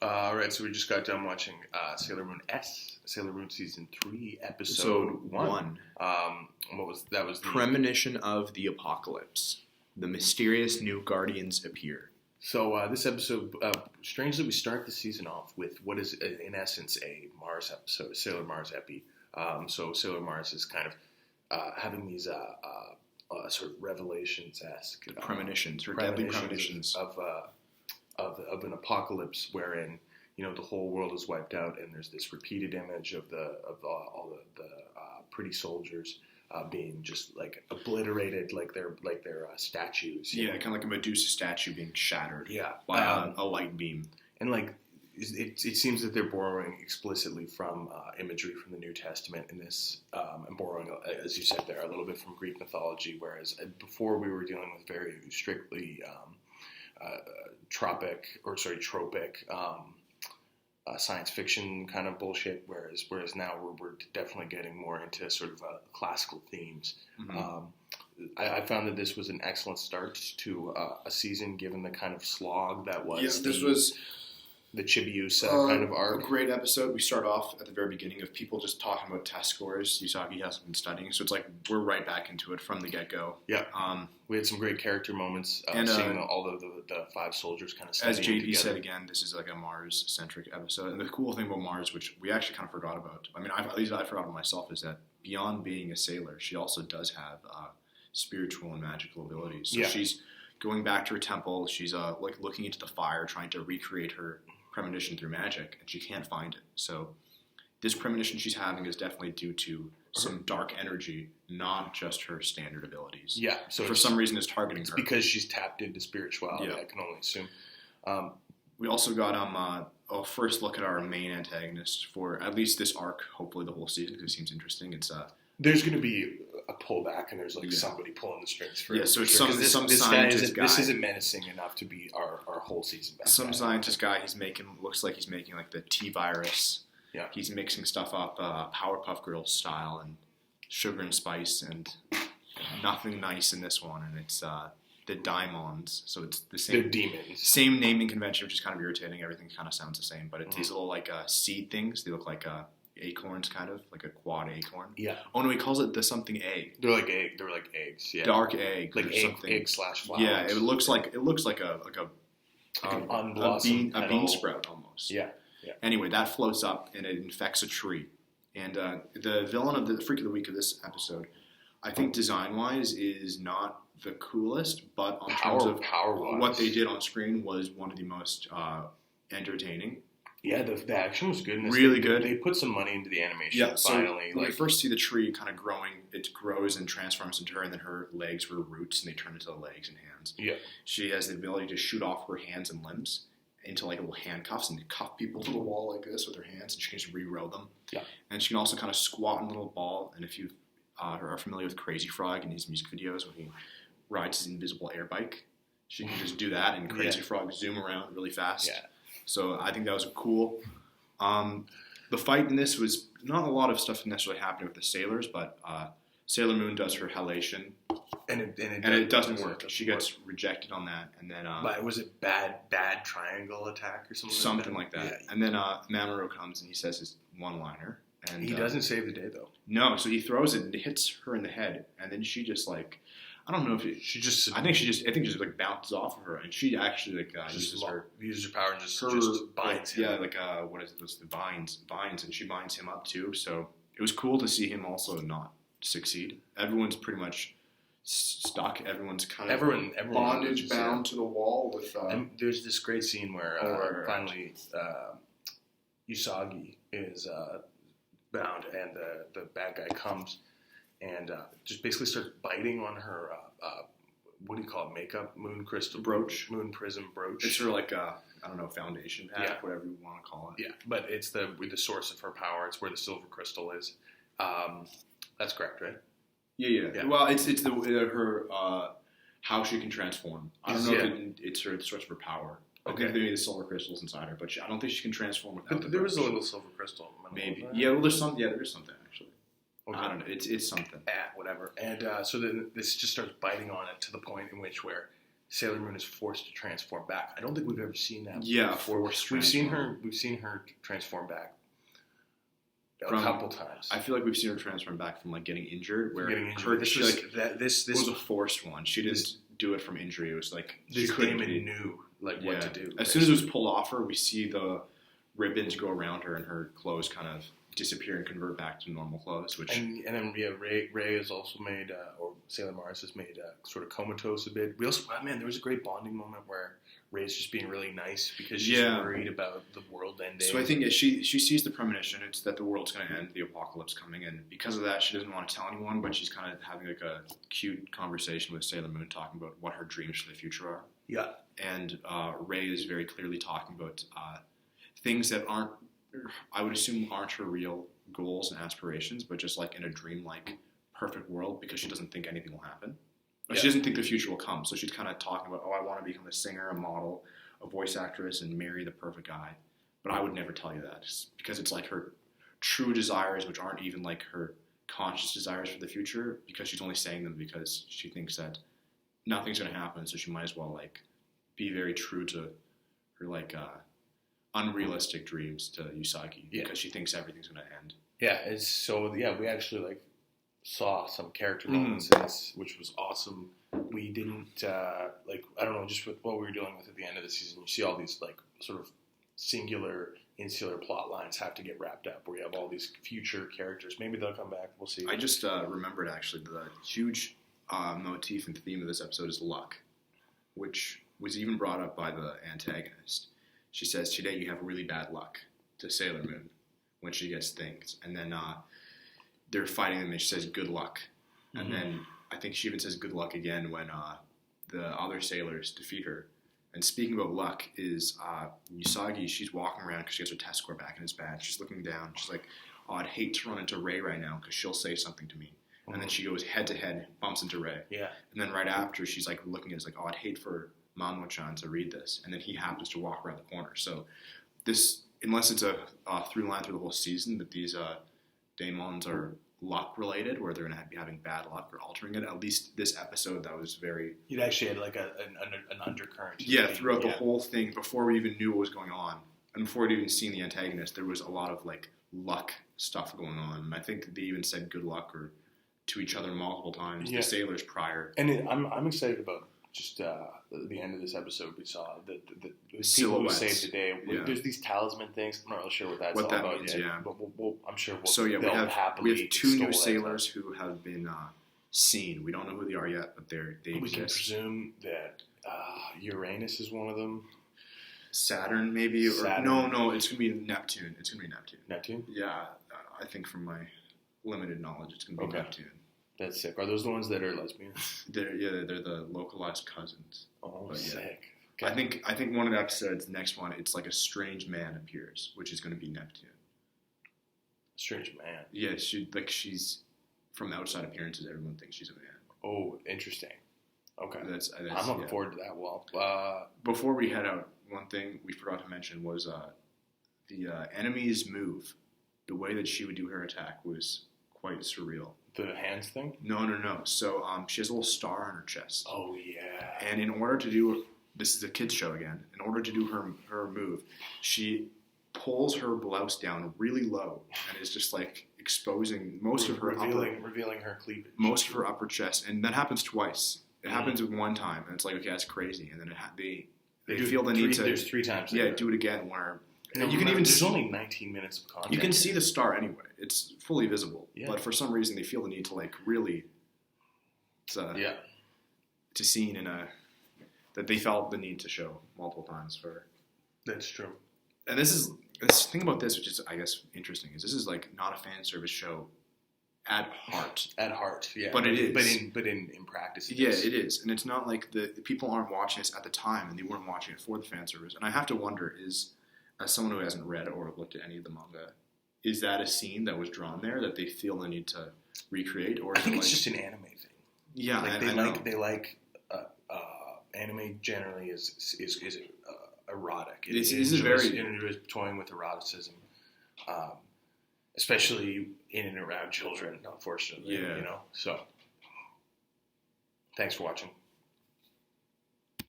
All right, so we just got done watching Sailor Moon Sailor Moon Season 3, Episode 1. What was that? Was the Premonition of the Apocalypse. The mysterious new guardians appear. So this episode, strangely, we start the season off with what is, in essence, a Mars episode, Sailor Mars epi. So Sailor Mars is kind of having these sort of revelations-esque Premonitions, or deadly premonitions. Of an apocalypse wherein, you know, the whole world is wiped out, and there's this repeated image of all the pretty soldiers being just like obliterated, like they're statues. Yeah, kind of like a Medusa statue being shattered. Yeah, by a light beam. And like it seems that they're borrowing explicitly from imagery from the New Testament in this, and borrowing, as you said there, a little bit from Greek mythology. Whereas before we were dealing with very strictly tropic science fiction kind of bullshit, whereas now we're definitely getting more into sort of classical themes. Mm-hmm. I found that this was an excellent start to a season, given the kind of slog that was. Yes, this was the Chibiusa kind of arc. A great episode. We start off at the very beginning of people just talking about test scores. Usagi hasn't been studying, so it's like we're right back into it from the get-go. Yeah. We had some great character moments, seeing all of the five soldiers kind of studying as JB together. said again, this is like a Mars-centric episode. And the cool thing about Mars, which we actually kind of forgot about, I mean, at least I forgot about myself, is that beyond being a sailor, she also does have spiritual and magical abilities. So she's going back to her temple. She's like looking into the fire, trying to recreate her premonition through magic, and she can't find it. So this premonition she's having is definitely due to some dark energy, not just her standard abilities. Yeah. So for some reason, it's targeting her because she's tapped into spirituality. Yeah. I can only assume. We also got a first look at our main antagonist for at least this arc. Hopefully, the whole season, because it seems interesting. It's there's going to be a pullback, and there's like somebody pulling the strings for so it's sure. some this scientist guy. This isn't menacing enough to be our whole season back. Some scientist guy. Looks like he's making like the T virus. Yeah. He's mixing stuff up Powerpuff Girls style and sugar and spice, and nothing nice in this one. And it's the Daimons, so it's the same. The demons. Same naming convention, which is kind of irritating. Everything kind of sounds the same, but it's these little like seed things. They look like acorns, kind of like a quad acorn. Yeah. Oh no, he calls it the something egg. They're like egg. They're like eggs. Yeah. Dark egg. Like egg/flowers. Yeah, it looks like a bean sprout almost. Yeah. Yeah. Anyway, that floats up and it infects a tree. And the villain of the Freak of the Week of this episode, I think design-wise, is not the coolest, but on terms of what they did on screen was one of the most entertaining. Yeah, the action was good. Really good. They put some money into the animation. Yeah, finally. So when we first see the tree kind of growing, it grows and transforms into her, and then her legs were roots, and they turn into legs and hands. Yeah. She has the ability to shoot off her hands and limbs into like little handcuffs and cuff people to the wall like this with her hands, and she can just re-row them. Yeah. And she can also kind of squat in a little ball, and if you are familiar with Crazy Frog in his music videos when he rides his invisible air bike, she can just do that, and Crazy Frog zoom around really fast. Yeah. So I think that was cool. The fight in this was not a lot of stuff necessarily happening with the sailors, but Sailor Moon does her halation, and it doesn't work. She gets rejected on that, and then but was it bad triangle attack or something like that? Yeah. And then Mamoru comes and he says his one-liner, and he doesn't save the day though. No, so he throws it and it hits her in the head, and then she just like. I don't know if I think she just like bounces off of her, and she actually like uses her power and just binds him. Yeah, like what is this? The vines, and she binds him up too. So it was cool to see him also not succeed. Everyone's pretty much stuck. Everyone's kind of bondage bound to the wall with. And there's this great scene where finally Usagi is bound, and the bad guy comes. And just basically starts biting on her, what do you call it, makeup, moon prism brooch. It's her like, foundation pack, whatever you want to call it. Yeah, but it's the source of her power. It's where the silver crystal is. That's correct, right? Yeah. Well, it's her how she can transform. I don't know if it's her the source of her power. Okay. I think maybe the silver crystals inside her, but I don't think she can transform without. But there was a little silver crystal. Maybe. Yeah. Well, there is something actually. Okay. I don't know. It's something. Whatever. And so then this just starts biting on it to the point in which where Sailor Moon is forced to transform back. I don't think we've ever seen that. Yeah, before. forced We've seen transform. her transform back a From- couple times. I feel like we've seen her transform back from like getting injured, where Getting injured. This was a forced one. She didn't do it from injury. It was like she this couldn't Damon be- knew like what to do. As soon as it was pulled off her, we see the ribbons go around her, and her clothes kind of disappear and convert back to normal clothes. Which and then Ray has also made, or Sailor Mars has made sort of comatose a bit. We also, there was a great bonding moment where Ray's just being really nice because she's worried about the world ending. So I think she sees the premonition. It's that the world's going to end, the apocalypse coming, and because of that, she doesn't want to tell anyone. But she's kind of having like a cute conversation with Sailor Moon, talking about what her dreams for the future are. Yeah, and Ray is very clearly talking about things that aren't, I would assume, aren't her real goals and aspirations, but just like in a dream-like perfect world, because she doesn't think anything will happen. She doesn't think the future will come, so she's kind of talking about, I want to become a singer, a model, a voice actress, and marry the perfect guy. But I would never tell you that, because it's like her true desires, which aren't even like her conscious desires for the future, because she's only saying them because she thinks that nothing's going to happen, so she might as well like be very true to her like unrealistic dreams to Usagi, because she thinks everything's going to end. Yeah, we actually like saw some character moments in this, which was awesome. We didn't I don't know, just with what we were dealing with at the end of the season, you see all these like sort of singular, insular plot lines have to get wrapped up, where you have all these future characters. Maybe they'll come back. We'll see. I just remembered actually the huge motif and theme of this episode is luck, which was even brought up by the antagonist. She says, "Today you have really bad luck," to Sailor Moon when she gets things, and then they're fighting them, and she says, "Good luck," and then I think she even says "good luck" again when the other sailors defeat her. And speaking about luck, is Usagi, she's walking around because she has her test score back and it's bad. She's looking down. She's like, I'd hate to run into Ray right now because she'll say something to me. And then she goes head to head, bumps into Ray. Yeah. And then right after, she's like looking at it, it's like, I'd hate for Mamo-chan to read this. And then he happens to walk around the corner. So this, unless it's a through line through the whole season, that these daemons are luck related, where they're going to be having bad luck or altering it. At least this episode, that was very. It actually had like an undercurrent. Yeah, throughout the whole thing, before we even knew what was going on, and before we'd even seen the antagonist, there was a lot of like luck stuff going on. And I think they even said "good luck" or to each other multiple times. The sailors prior. And I'm excited about just the end of this episode. We saw the people silhouettes. Who saved the day. Yeah. There's these talisman things. I'm not really sure what that's all about means, yet. Yeah. But I'm sure we'll. So yeah, we have two new sailors who have been seen. We don't know who they are yet, but they we exist. Can presume that Uranus is one of them. Saturn, maybe. Saturn. Or no, it's gonna be Neptune. It's gonna be Neptune. Neptune? Yeah, I think from my limited knowledge, it's gonna be Neptune. That's sick. Are those the ones that are lesbian? They're the localized cousins. Oh, but, sick. Okay. I think one of the episodes, the next one, it's like a strange man appears, which is going to be Neptune. Strange man. Yeah, she's from outside appearances, everyone thinks she's a man. Oh, interesting. Okay, that's I'm looking forward to that. Well, before we head out, one thing we forgot to mention was the enemy's move. The way that she would do her attack was quite surreal. The hands thing? No. So she has a little star on her chest. Oh, yeah. And in order to do, this is a kid's show again, in order to do her move, she pulls her blouse down really low and is just like exposing most of her revealing her cleavage. Most of her upper chest. And that happens twice. It happens one time, and it's like, okay, that's crazy. And then they feel the need to... There's 3 times. Yeah, do it again where... And you can even there's only 19 minutes of content. You can see the star anyway. It's fully visible. Yeah. But for some reason, they feel the need to like really to scene in a that they felt the need to show multiple times for. That's true. And this thing about this, which is I guess interesting, is this is like not a fan service show at heart. At heart, yeah. But it is. But in practice, it is. And it's not like the people aren't watching this at the time, and they weren't watching it for the fan service. And I have to wonder is. As someone who hasn't read or looked at any of the manga, is that a scene that was drawn there that they feel the need to recreate, or I think it's just an anime thing. Yeah, they like anime generally is erotic. It is very toying with eroticism, especially in and around children. Unfortunately, So thanks for watching.